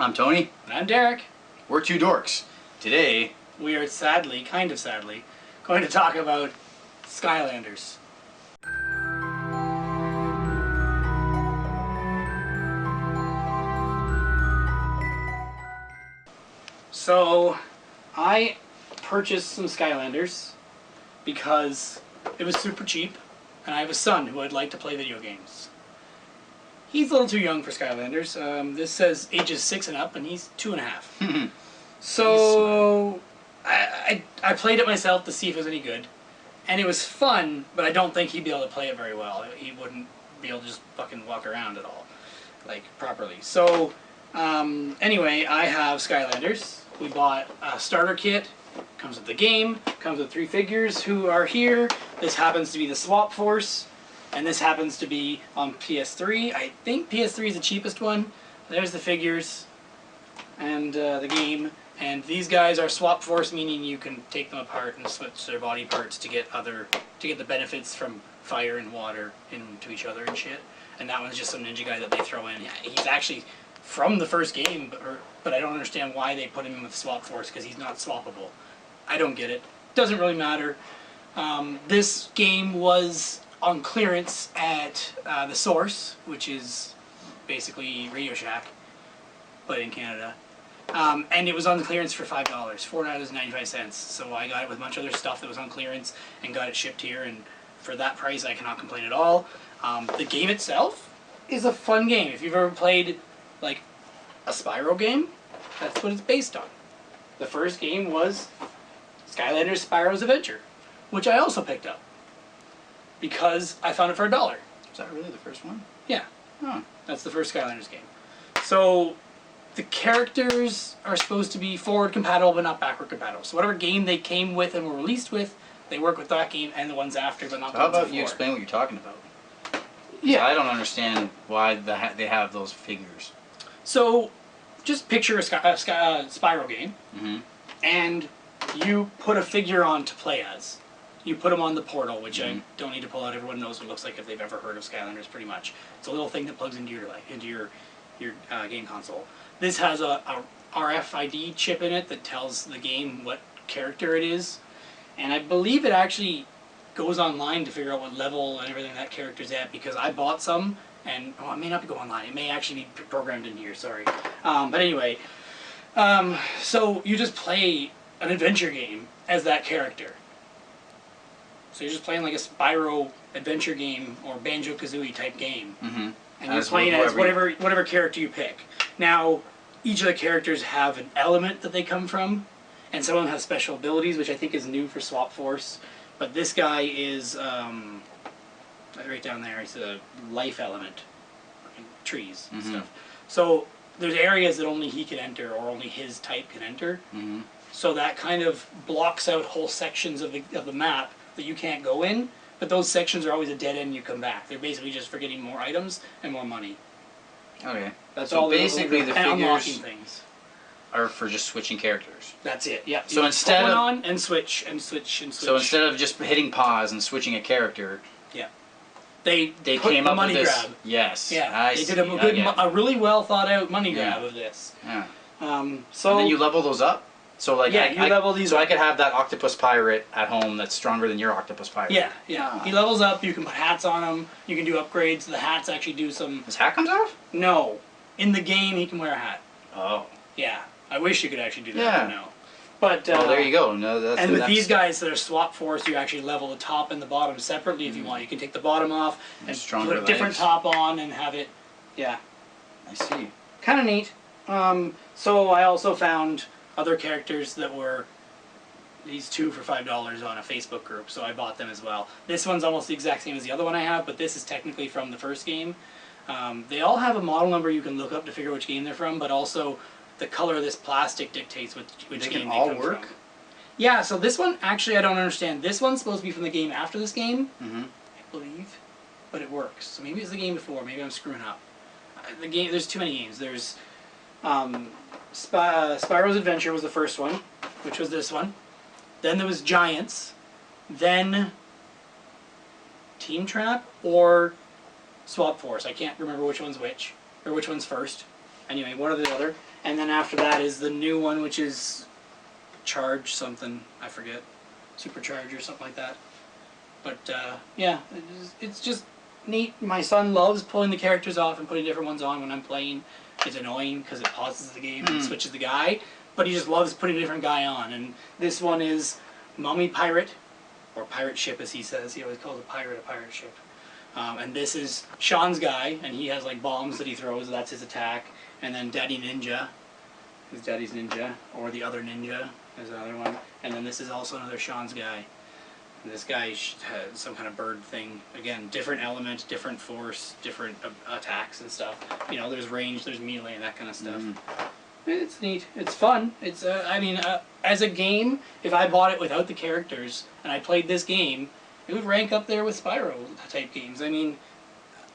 I'm Tony. And I'm Derek. We're two dorks. Today, we are sadly, kind of sadly, going to talk about Skylanders. So, I purchased some Skylanders because it was super cheap, and I have a son who would like to play video games. He's a little too young for Skylanders. This says ages 6 and up, and he's 2.5. So I played it myself to see if it was any good, and it was fun, but I don't think he'd be able to play it very well. He wouldn't be able to just fucking walk around at all, like, properly. So anyway, I have Skylanders. We bought a starter kit. Comes with the game. Comes with 3 figures who are here. This happens to be the Swap Force. And this happens to be on PS3. I think PS3 is the cheapest one. There's the figures and the game. And these guys are Swap Force, meaning you can take them apart and switch their body parts to get the benefits from fire and water into each other and shit. And that one's just some ninja guy that they throw in. He's actually from the first game, but I don't understand why they put him in with Swap Force, because he's not swappable. I don't get it. Doesn't really matter. This game was on clearance at the Source, which is basically Radio Shack, but in Canada. And it was on clearance for $5, $4.95. So I got it with a bunch of other stuff that was on clearance and got it shipped here, and for that price I cannot complain at all. The game itself is a fun game. If you've ever played like a Spyro game, that's what it's based on. The first game was Skylanders Spyro's Adventure, which I also picked up because I found it for $1. is that really the first one? Yeah. Huh. That's the first Skylanders game. So the characters are supposed to be forward compatible but not backward compatible. So whatever game they came with and were released with, they work with that game and the ones after, but not the ones before. How about you explain what you're talking about? Yeah. I don't understand why they have those figures. So just picture a Spyro game, and you put a figure on to play as. You put them on the portal, which I don't need to pull out. Everyone knows what it looks like if they've ever heard of Skylanders, pretty much. It's a little thing that plugs into your game console. This has a RFID chip in it that tells the game what character it is, and I believe it actually goes online to figure out what level and everything that character's at, because I bought some, and it may not go online. It may actually be programmed in here. Sorry, but anyway, so you just play an adventure game as that character. So you're just playing like a Spyro adventure game or Banjo-Kazooie type game. And you're playing as whatever character you pick. Now, each of the characters have an element that they come from, and some of them have special abilities, which I think is new for Swap Force. But this guy is, right down there, he's a life element. Trees and stuff. So there's areas that only he can enter, or only his type can enter. So that kind of blocks out whole sections of the map that you can't go in, but those sections are always a dead end and you come back. They're basically just for getting more items and more money. Okay. That's so all basically the figures unlocking things are for just switching characters. That's it, yeah. So you instead put of one on and switch and switch and switch. So instead of just hitting pause and switching a character, they came up money with this. Grab. Yes. Yeah. They did a really well thought out money grab of this. Yeah. So and then you level those up. So like you level these. So I could have that octopus pirate at home that's stronger than your octopus pirate. Yeah. He levels up. You can put hats on him. You can do upgrades. The hats actually do some. His hat comes off? No, in the game he can wear a hat. Oh. Yeah, I wish you could actually do that. Yeah. No. But well, there you go. No, and with these guys that are Swap Force, you actually level the top and the bottom separately if you want. You can take the bottom off and put a different top on and have it. Yeah. I see. Kind of neat. So I also found other characters that were these two for $5 on a Facebook group, so I bought them as well. This one's almost the exact same as the other one I have, but this is technically from the first game. They all have a model number you can look up to figure which game they're from, but also the color of this plastic dictates which game they come from. Yeah, so this one, actually I don't understand. This one's supposed to be from the game after this game, I believe, but it works. So maybe it's the game before, maybe I'm screwing up. There's too many games. There's Spyro's Adventure was the first one, which was this one. Then there was Giants. Then Team Trap or Swap Force. I can't remember which one's which, or which one's first. Anyway, one or the other. And then after that is the new one, which is Charge something. I forget. Supercharge or something like that. But, yeah, it's just neat. My son loves pulling the characters off and putting different ones on when I'm playing. It's annoying because it pauses the game and switches the guy. But he just loves putting a different guy on. And this one is Mummy Pirate, or Pirate Ship as he says. He always calls a pirate ship. And this is Sean's guy, and he has like bombs that he throws, that's his attack. And then Daddy Ninja, his Daddy's Ninja, or the other Ninja is another one. And then this is also another Sean's guy. And this guy has some kind of bird thing. Again, different element, different force, different attacks and stuff. You know, there's range, there's melee, and that kind of stuff. It's neat. It's fun. It's I mean, as a game, if I bought it without the characters and I played this game, it would rank up there with Spyro type games. I mean,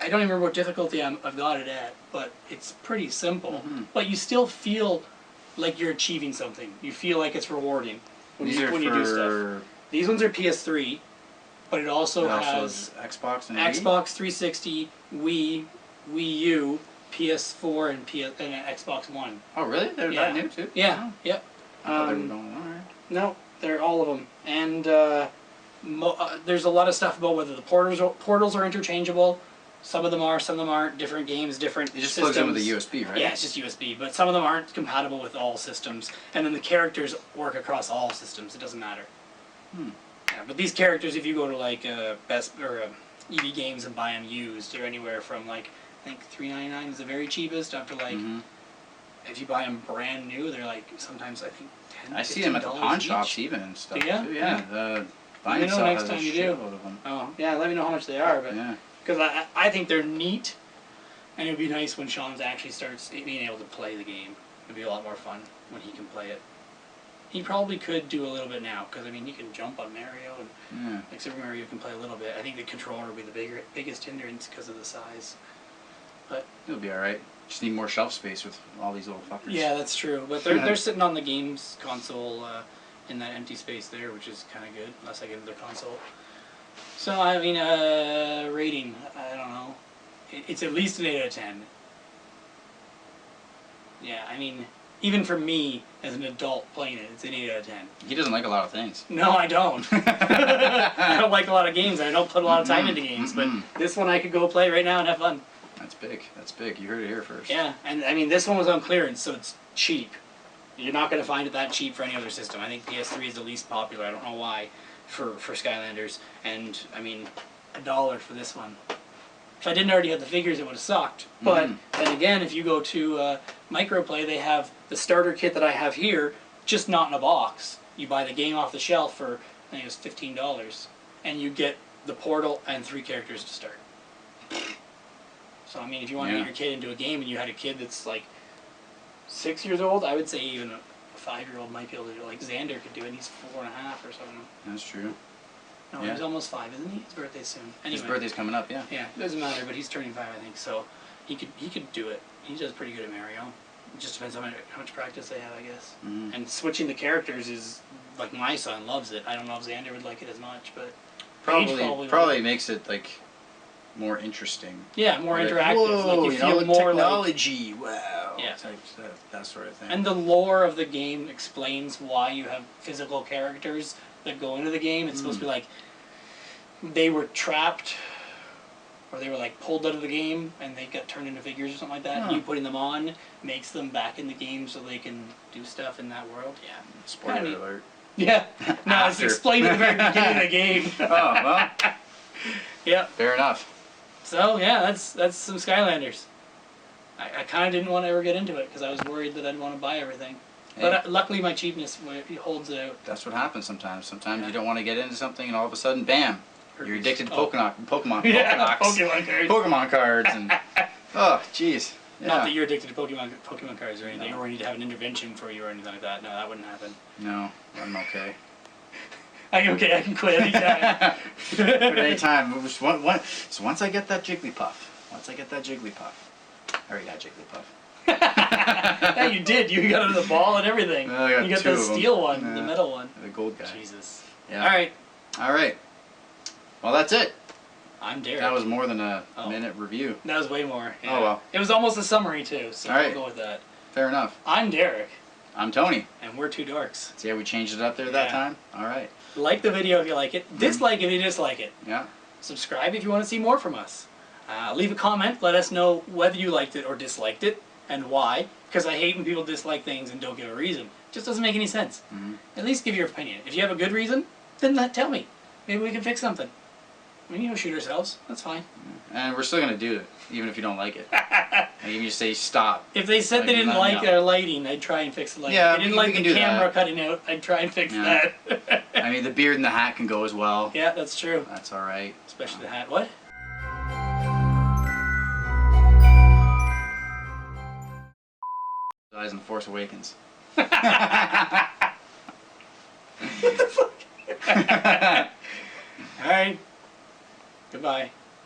I don't even remember what difficulty I've got it at, but it's pretty simple. But you still feel like you're achieving something. You feel like it's rewarding when you do stuff. These ones are PS3, but it also has Xbox and Xbox 360, Wii, Wii U, PS4, and Xbox One. Oh, really? They're that new too? Yeah. Yep. I thought they were going on. No, they're all of them. And there's a lot of stuff about whether the portals are interchangeable. Some of them are, some of them aren't. Different games, different systems. It just plugs in with a USB, right? Yeah, it's just USB. But some of them aren't compatible with all systems. And then the characters work across all systems. It doesn't matter. Yeah, but these characters, if you go to like Best or EB Games and buy them used, they're anywhere from like I think $3.99 is the very cheapest. Up to like if you buy them brand new, they're like sometimes I think $10. I see them at the pawn shops even and stuff too. Yeah, the let me know next time you do. Of them. Oh yeah, let me know how much they are. But because I think they're neat, and it'd be nice when Sean actually starts being able to play the game. It'd be a lot more fun when he can play it. He probably could do a little bit now, because I mean, he can jump on Mario, and like Super Mario can play a little bit. I think the controller would be the biggest hindrance because of the size. But it'll be all right. Just need more shelf space with all these little fuckers. Yeah, that's true. But they're sitting on the games console in that empty space there, which is kind of good, unless I get another console. So I mean, rating, I don't know. It's at least an 8 out of 10. Yeah, I mean, even for me, as an adult playing it, it's an 8 out of 10. He doesn't like a lot of things. No, I don't. I don't like a lot of games. I don't put a lot of time into games. But this one I could go play right now and have fun. That's big. That's big. You heard it here first. Yeah, and I mean, this one was on clearance, so it's cheap. You're not going to find it that cheap for any other system. I think PS3 is the least popular. I don't know why for Skylanders. And, I mean, $1 for this one. If I didn't already have the figures, it would have sucked. But then again, if you go to Microplay, they have the starter kit that I have here, just not in a box. You buy the game off the shelf for, I think it was $15, and you get the portal and 3 characters to start. So I mean, if you want to get your kid into a game and you had a kid that's like 6 years old, I would say even a 5-year-old might be able to do it. Like Xander could do it. He's 4.5 or something. That's true. No, he's almost 5, isn't he? His birthday's soon. Anyway. His birthday's coming up, yeah. Yeah, it doesn't matter, but he's turning 5, I think. So he could do it. He does pretty good at Mario. It just depends on how much practice they have, I guess. And switching the characters is like my son loves it. I don't know if Xander would like it as much, but probably makes it like more interesting. Yeah, more like, interactive. Whoa, like you feel more technology. Like, wow. Yeah, that sort of thing. And the lore of the game explains why you have physical characters that go into the game. It's supposed to be like they were trapped, or they were like pulled out of the game and they got turned into figures or something like that. And you putting them on makes them back in the game so they can do stuff in that world. Yeah. Spoiler alert. Yeah. No, it's explained at the very beginning of the game. Oh, well. Yeah. Fair enough. So, yeah, that's some Skylanders. I kind of didn't want to ever get into it because I was worried that I'd want to buy everything. Hey. But luckily my cheapness holds it out. That's what happens sometimes. Sometimes you don't want to get into something and all of a sudden, bam, you're addicted to Pokemon cards and oh, jeez. Yeah. Not that you're addicted to Pokemon cards or anything, or you need to have an intervention for you or anything like that. No, that wouldn't happen. No, I'm okay. I can quit anytime. Quit anytime. So once I get that Jigglypuff, I already got Jigglypuff. Yeah, you did. You got it in the ball and everything. Well, I got you got the steel one, the metal one. The gold guy. Jesus. Yeah. All right. Well, that's it. I'm Derek. That was more than a Oh. minute review. That was way more. Yeah. Oh, well. It was almost a summary too, so All right. we'll go with that. Fair enough. I'm Derek, I'm Tony. and we're two dorks. See how we changed it up there that Yeah. time? All right. Like the video if you like it. Dislike if you dislike it. Yeah. Subscribe if you want to see more from us. Leave a comment. Let us know whether you liked it or disliked it, and why. Because I hate when people dislike things and don't give a reason. It just doesn't make any sense. At least give your opinion. If you have a good reason, then tell me. Maybe we can fix something. I mean, shoot ourselves. That's fine. And we're still going to do it, even if you don't like it. Like, even if you say stop. If they said they didn't let like me know. our lighting, I'd try and fix the lighting. Yeah, if they didn't we like can the do camera that. cutting out, I'd try and fix Yeah. that. I mean, the beard and the hat can go as well. Yeah, that's true. That's all right. Especially the hat. What? Dies in The Force Awakens.